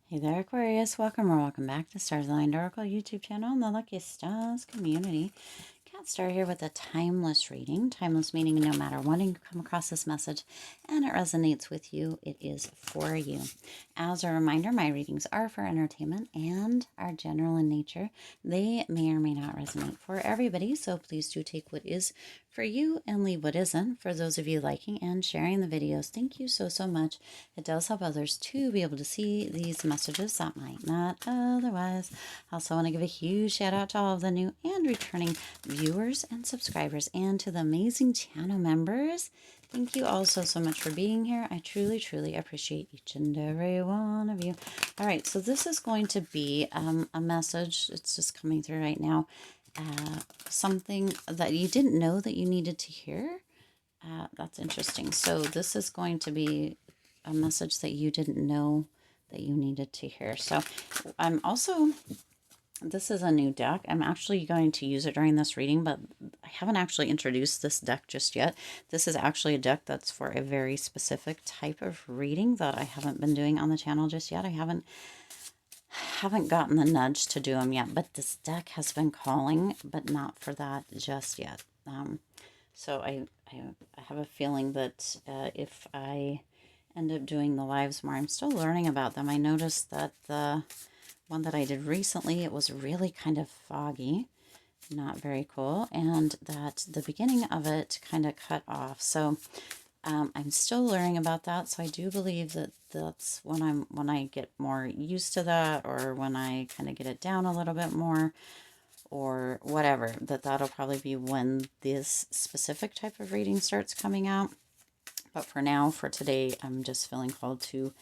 Hey there, Aquarius. Welcome or welcome back to Stars Aligned Oracle YouTube channel and the Lucky Stars community. Cat Star here with a timeless reading. Timeless meaning no matter when you come across this message and it resonates with you, it is for you. As a reminder, my readings are for entertainment and are general in nature. They may or may not resonate for everybody, so please do take what is for you and leave what isn't. For those of you liking and sharing the videos, thank you so much. It does help others to be able to see these messages that might not otherwise. I also want to give a huge shout out to all of the new and returning viewers and subscribers, and to the amazing channel members. Thank you all so much for being here. I truly appreciate each and every one of you. All right, so this is going to be a message. It's just coming through right now. Something that you didn't know that you needed to hear. That's interesting. So this is going to be a message that you didn't know that you needed to hear. So I'm also, this is a new deck. I'm actually going to use it during this reading, but I haven't actually introduced this deck just yet. This is actually a deck that's for a very specific type of reading that I haven't been doing on the channel just yet. I haven't gotten the nudge to do them yet, but this deck has been calling, but not for that just yet. So I have a feeling that if I end up doing the lives more, I'm still learning about them. I noticed that the one that I did recently, it was really kind of foggy, not very cool, and that the beginning of it kind of cut off. So I'm still learning about that. So I do believe that that's when I get more used to that, or when I kind of get it down a little bit more, or whatever, that'll probably be when this specific type of reading starts coming out. But for now, for today, I'm just feeling called to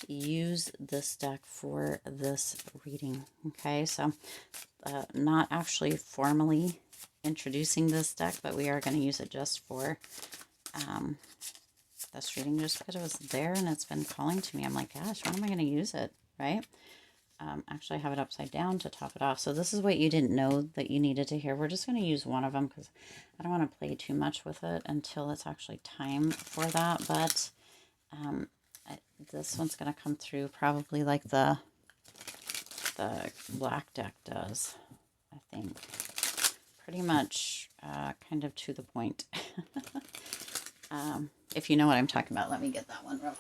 use this deck for this reading. Okay, so not actually formally introducing this deck, but we are going to use it just for this reading, just because it was there and it's been calling to me. I'm like, gosh, when am I going to use it, right? Actually, I have it upside down to top it off. So this is what you didn't know that you needed to hear. We're just going to use one of them because I don't want to play too much with it until it's actually time for that. But this one's going to come through probably like the black deck does, I think. Pretty much kind of to the point. If you know what I'm talking about, let me get that one real quick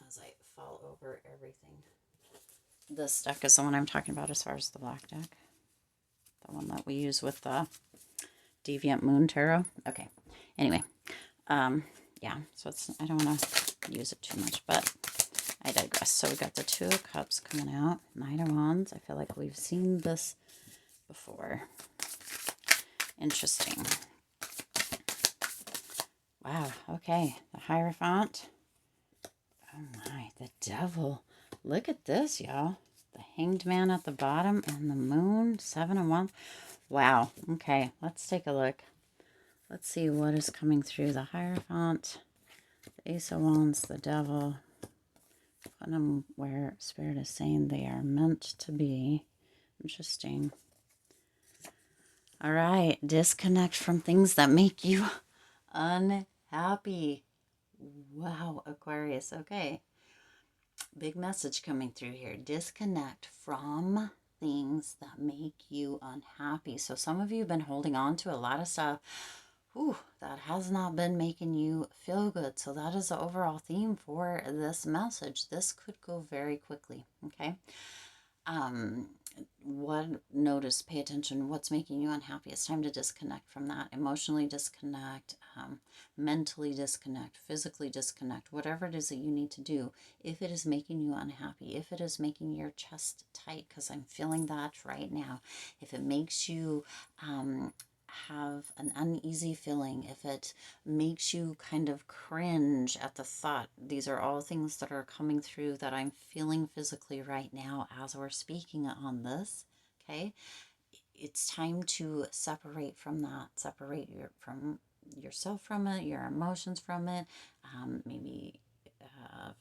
as I fall over everything. This deck is the one I'm talking about as far as the black deck. The one that we use with the Deviant Moon Tarot. Okay. Anyway. Yeah. So it's, I don't want to use it too much, but I digress. So we got the Two of Cups coming out. Knight of Wands. I feel like we've seen this before. Interesting. Wow. Okay. The Hierophant. Oh my. The Devil. Look at this, y'all. The Hanged Man at the bottom and the Moon. 7 of Wands. Wow. Okay. Let's take a look. Let's see what is coming through. The Hierophant. The Ace of Wands. The Devil. Putting them where Spirit is saying they are meant to be. Interesting. All right. Disconnect from things that make you unhappy. Wow, Aquarius. Okay. Big message coming through here. Disconnect from things that make you unhappy. So some of you have been holding on to a lot of stuff that has not been making you feel good. So that is the overall theme for this message. This could go very quickly. Okay. Notice, pay attention, what's making you unhappy. It's time to disconnect from that. Emotionally disconnect, mentally disconnect, physically disconnect, whatever it is that you need to do. If it is making you unhappy, if it is making your chest tight, because I'm feeling that right now, if it makes you have an uneasy feeling, if it makes you kind of cringe at the thought, these are all things that are coming through that I'm feeling physically right now as we're speaking on this. Okay, it's time to separate from that, separate from yourself from it, your emotions from it, maybe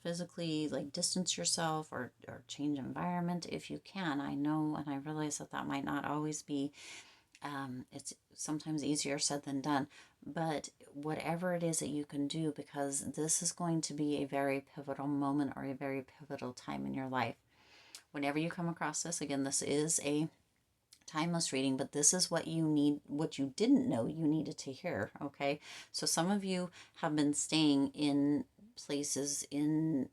physically, like, distance yourself, or change environment if you can. I know and I realize that that might not always be it's sometimes easier said than done, but whatever it is that you can do, because this is going to be a very pivotal moment or a very pivotal time in your life. Whenever you come across this, again, this is a timeless reading, but this is what you need, what you didn't know you needed to hear. Okay, so some of you have been staying in places, in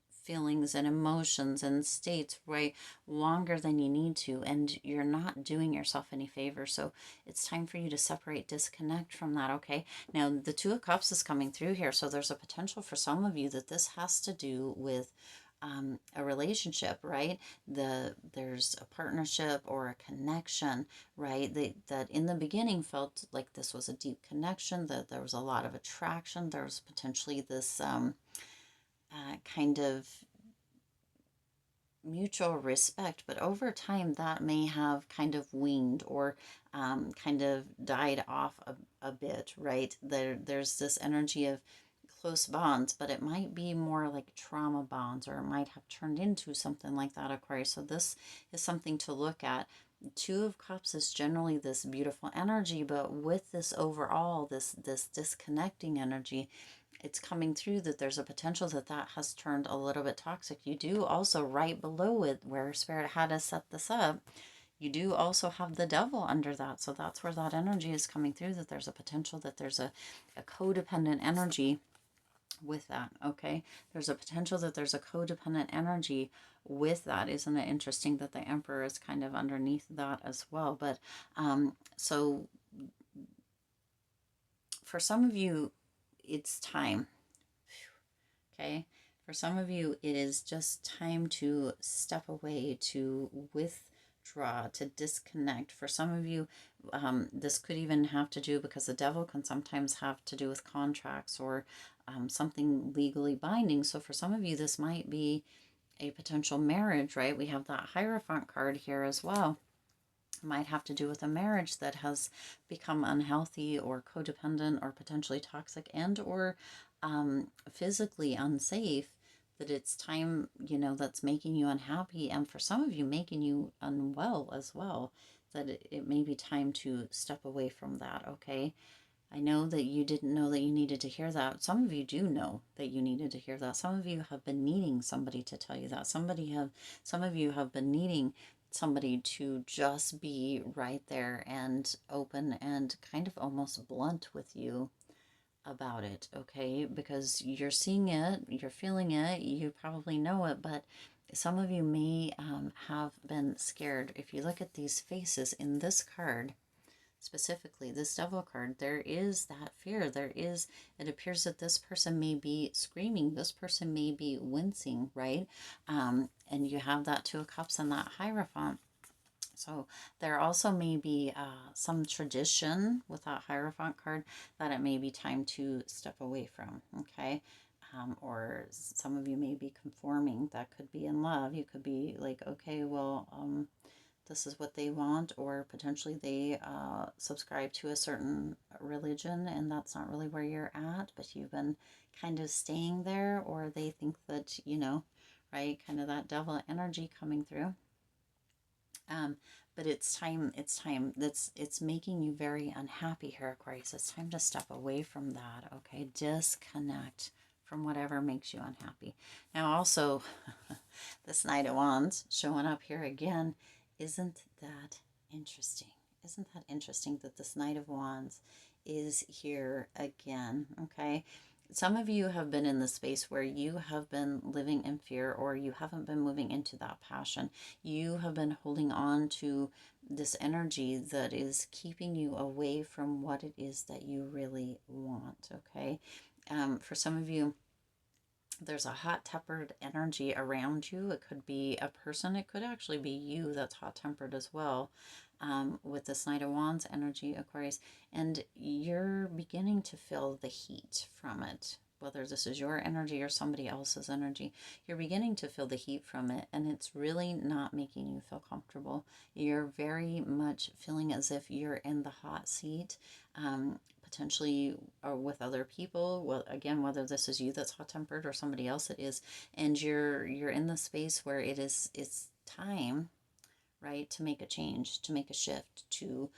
feelings and emotions and states, right, longer than you need to, and you're not doing yourself any favor. So it's time for you to separate, disconnect from that. Okay, now the Two of Cups is coming through here, so there's a potential for some of you that this has to do with a relationship, right? There's a partnership or a connection, right? That in the beginning felt like this was a deep connection, that there was a lot of attraction. There was potentially this kind of mutual respect, but over time that may have kind of weaned or kind of died off a bit, right? There's this energy of close bonds, but it might be more like trauma bonds, or it might have turned into something like that, Aquarius. So this is something to look at. Two of Cups is generally this beautiful energy, but with this overall, this disconnecting energy, it's coming through that there's a potential that that has turned a little bit toxic. You do also, right below it, where Spirit had us set this up, you do also have the Devil under that. So that's where that energy is coming through, that there's a potential that there's a codependent energy with that. Okay, there's a potential that there's a codependent energy with that. Isn't it interesting that the Emperor is kind of underneath that as well? But so for some of you, it's time. Okay, for some of you, it is just time to step away, to withdraw, to disconnect. For some of you, this could even have to do, because the Devil can sometimes have to do with contracts or something legally binding. So for some of you, this might be a potential marriage, right? We have that Hierophant card here as well. It might have to do with a marriage that has become unhealthy or codependent or potentially toxic, and or physically unsafe, that it's time, that's making you unhappy, and for some of you making you unwell as well, that it may be time to step away from that. Okay, I know that you didn't know that you needed to hear that. Some of you do know that you needed to hear that. Some of you have been needing somebody to tell you that. Some of you have been needing somebody to just be right there and open and kind of almost blunt with you about it, okay? Because you're seeing it, you're feeling it, you probably know it, but some of you may have been scared. If you look at these faces in this card, specifically this Devil card, there is that fear. It appears that this person may be screaming, this person may be wincing, right? And you have that Two of Cups and that Hierophant. So there also may be some tradition with that Hierophant card that it may be time to step away from, okay? Or some of you may be conforming. That could be in love. You could be like, okay, well, this is what they want, or potentially they subscribe to a certain religion and that's not really where you're at, but you've been kind of staying there, or they think that, right, kind of that Devil energy coming through. But it's time, it's making you very unhappy here, Aquarius. It's time to step away from that, okay? Disconnect from whatever makes you unhappy. Now also, this Knight of Wands showing up here again. Isn't that interesting? Isn't that interesting that this Knight of Wands is here again, okay? Some of you have been in the space where you have been living in fear, or you haven't been moving into that passion. You have been holding on to this energy that is keeping you away from what it is that you really want, okay? For some of you, there's a hot-tempered energy around you. It could be a person. It could actually be you that's hot-tempered as well, with this Knight of Wands energy, Aquarius. And you're beginning to feel the heat from it. Whether this is your energy or somebody else's energy, you're beginning to feel the heat from it. And it's really not making you feel comfortable. You're very much feeling as if you're in the hot seat. Potentially or with other people. Well, again, whether this is you that's hot-tempered or somebody else it is, and you're in the space where it's time, right, to make a change, to make a shift, to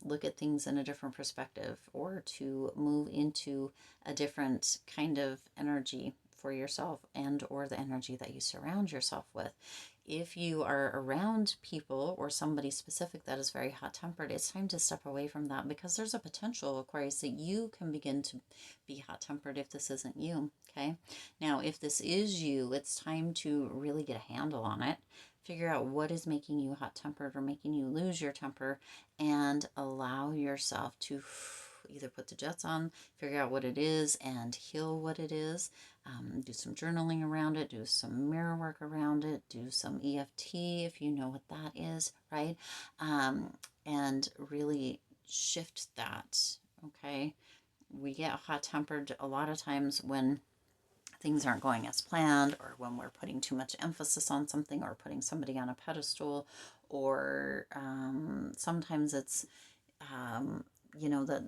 look at things in a different perspective, or to move into a different kind of energy for yourself, and or the energy that you surround yourself with. If you are around people or somebody specific that is very hot tempered, it's time to step away from that, because there's a potential, Aquarius, that you can begin to be hot tempered if this isn't you. Okay. Now, if this is you, it's time to really get a handle on it. Figure out what is making you hot tempered or making you lose your temper, and allow yourself to either put the jets on, figure out what it is, and heal what it is. Do some journaling around it, do some mirror work around it, do some EFT if you know what that is, right? And really shift that, okay? We get hot tempered a lot of times when things aren't going as planned, or when we're putting too much emphasis on something, or putting somebody on a pedestal, or sometimes it's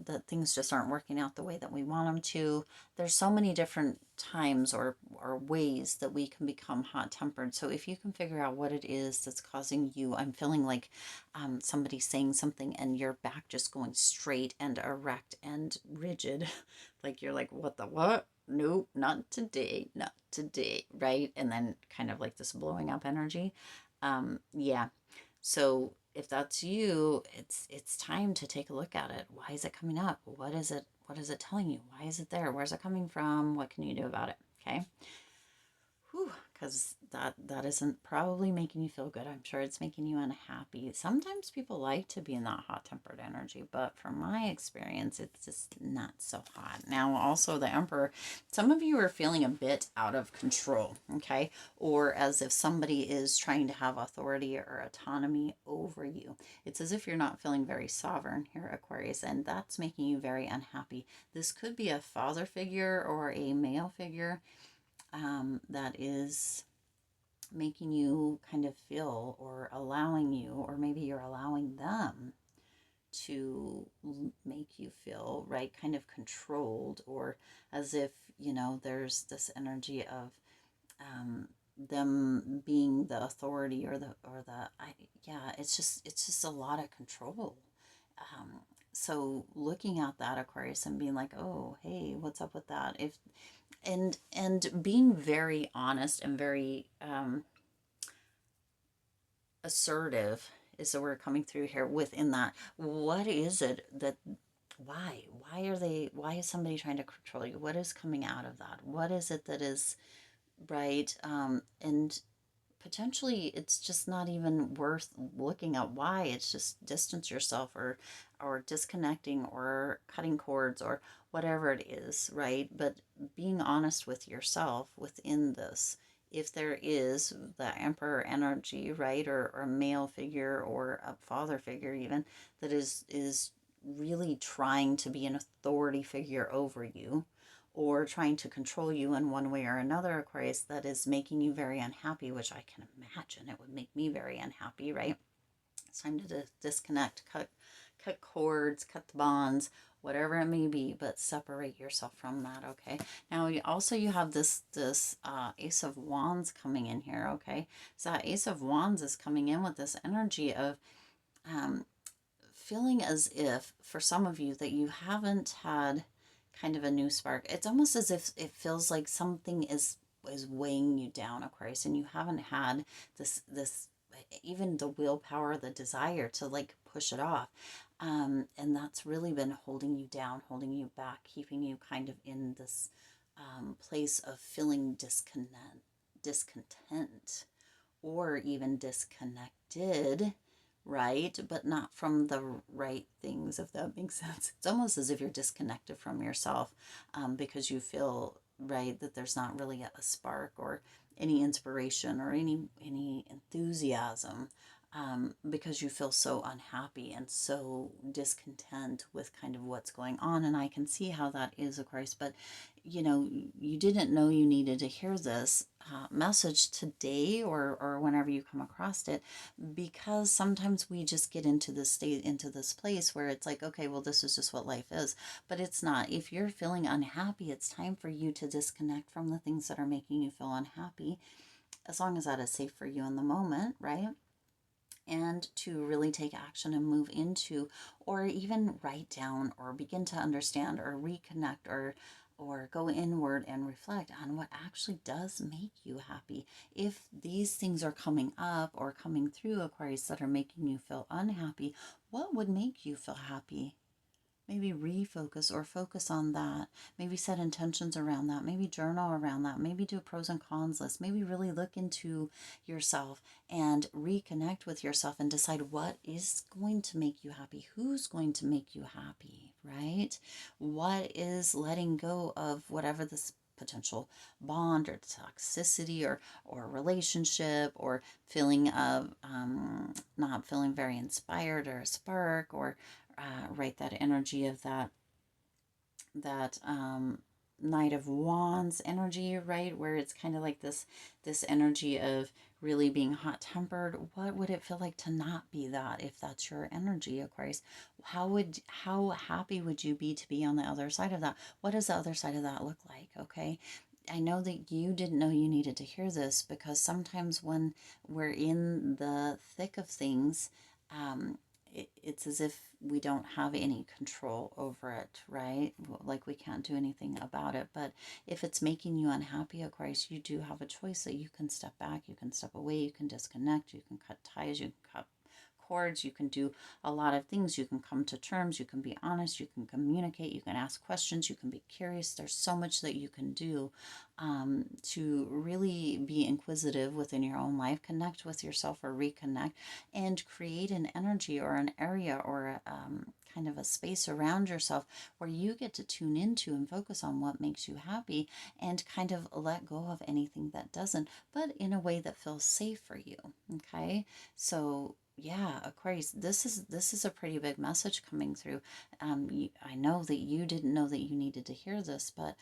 that things just aren't working out the way that we want them to. There's so many different times or ways that we can become hot tempered. So if you can figure out what it is that's causing you, I'm feeling like somebody saying something and your back just going straight and erect and rigid, like you're like, what the what? Nope, not today, not today, right? And then kind of like this blowing up energy. Yeah. So if that's you, it's time to take a look at it. Why is it coming up? What is it? What is it telling you? Why is it there? Where's it coming from? What can you do about it? Okay. Because that isn't probably making you feel good. I'm sure it's making you unhappy. Sometimes people like to be in that hot-tempered energy, but from my experience, it's just not so hot. Now, also the Emperor, some of you are feeling a bit out of control, okay? Or as if somebody is trying to have authority or autonomy over you. It's as if you're not feeling very sovereign here, Aquarius, and that's making you very unhappy. This could be a father figure or a male figure that is making you kind of feel, or allowing you, or maybe you're allowing them to make you feel, right, kind of controlled, or as if, there's this energy of them being the authority, or yeah, it's just a lot of control. So looking at that, Aquarius, and being like, oh, hey, what's up with that? If and being very honest and very assertive is the word coming through here within that. What is it that, why is somebody trying to control you? What is coming out of that? What is it that is right? And potentially it's just not even worth looking at why. It's just distance yourself, or disconnecting, or cutting cords, or whatever it is, right? But being honest with yourself within this, if there is the Emperor energy, right, or a male figure, or a father figure even, that is really trying to be an authority figure over you, or trying to control you in one way or another, Aquarius, that is making you very unhappy, which I can imagine it would make me very unhappy, right? It's time to disconnect, cut cords, cut the bonds, whatever it may be, but separate yourself from that, okay? Now, you have this Ace of Wands coming in here, okay? So that Ace of Wands is coming in with this energy of feeling as if, for some of you, that you haven't had kind of a new spark. It's almost as if it feels like something is weighing you down, Aquarius, and you haven't had this even the willpower, the desire to like push it off. And that's really been holding you down, holding you back, keeping you kind of in this place of feeling discontent, or even disconnected, right? But not from the right things, if that makes sense. It's almost as if you're disconnected from yourself, because you feel, right, that there's not really a spark, or any inspiration, or any enthusiasm, because you feel so unhappy and so discontent with kind of what's going on. And I can see how that is, Aquarius, but you didn't know you needed to hear this message today, or whenever you come across it, because sometimes we just get into this state, into this place where it's like, okay, well, this is just what life is. But it's not. If you're feeling unhappy, it's time for you to disconnect from the things that are making you feel unhappy, as long as that is safe for you in the moment, right? and to really take action and move into, or even write down or begin to understand or reconnect, or go inward and reflect on what actually does make you happy. If these things are coming up or coming through, Aquarius, that are making you feel unhappy, what would make you feel happy? Maybe refocus or focus on that. Maybe set intentions around that. Maybe journal around that. Maybe do a pros and cons list. Maybe really look into yourself and reconnect with yourself and decide what is going to make you happy. Who's going to make you happy, right? What is letting go of whatever this potential bond or toxicity or relationship, or feeling of not feeling very inspired or a spark, or right, that energy of that Knight of Wands energy, right, where it's kind of like this energy of really being hot tempered. What would it feel like to not be that, if that's your energy, Aquarius? How happy would you be to be on the other side of that? What does the other side of that look like? Okay, I know that you didn't know you needed to hear this, because sometimes when we're in the thick of things, um, it's as if we don't have any control over it, right? Like we can't do anything about it. But if it's making you unhappy, Aquarius, you do have a choice that you can step back, you can step away, you can disconnect, you can cut ties, you can cut cords, you can do a lot of things. You can come to terms, you can be honest, you can communicate, you can ask questions, you can be curious. There's so much that you can do to really be inquisitive within your own life, connect with yourself or reconnect, and create an energy or an area or kind of a space around yourself where you get to tune into and focus on what makes you happy, and kind of let go of anything that doesn't, but in a way that feels safe for you. Okay, so yeah, Aquarius, this is a pretty big message coming through. I know that you didn't know that you needed to hear this, but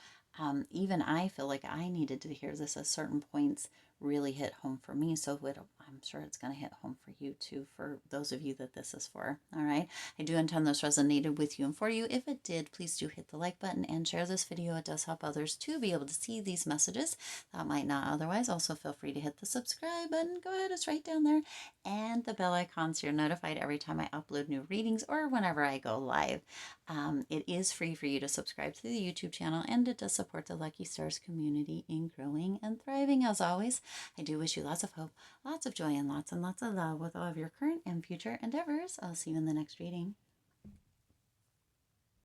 even I feel like I needed to hear this at certain points. Really hit home for me, so I'm sure it's going to hit home for you too, for those of you that this is for. All right, I do intend this resonated with you and for you. If it did, please do hit the like button and share this video. It does help others to be able to see these messages that might not otherwise. Also, feel free to hit the subscribe button. Go ahead, it's right down there, and the bell icon, so you're notified every time I upload new readings or whenever I go live. It is free for you to subscribe to the YouTube channel, and it does support the Lucky Stars community in growing and thriving. As always, I do wish you lots of hope, lots of joy, and lots of love with all of your current and future endeavors. I'll see you in the next reading.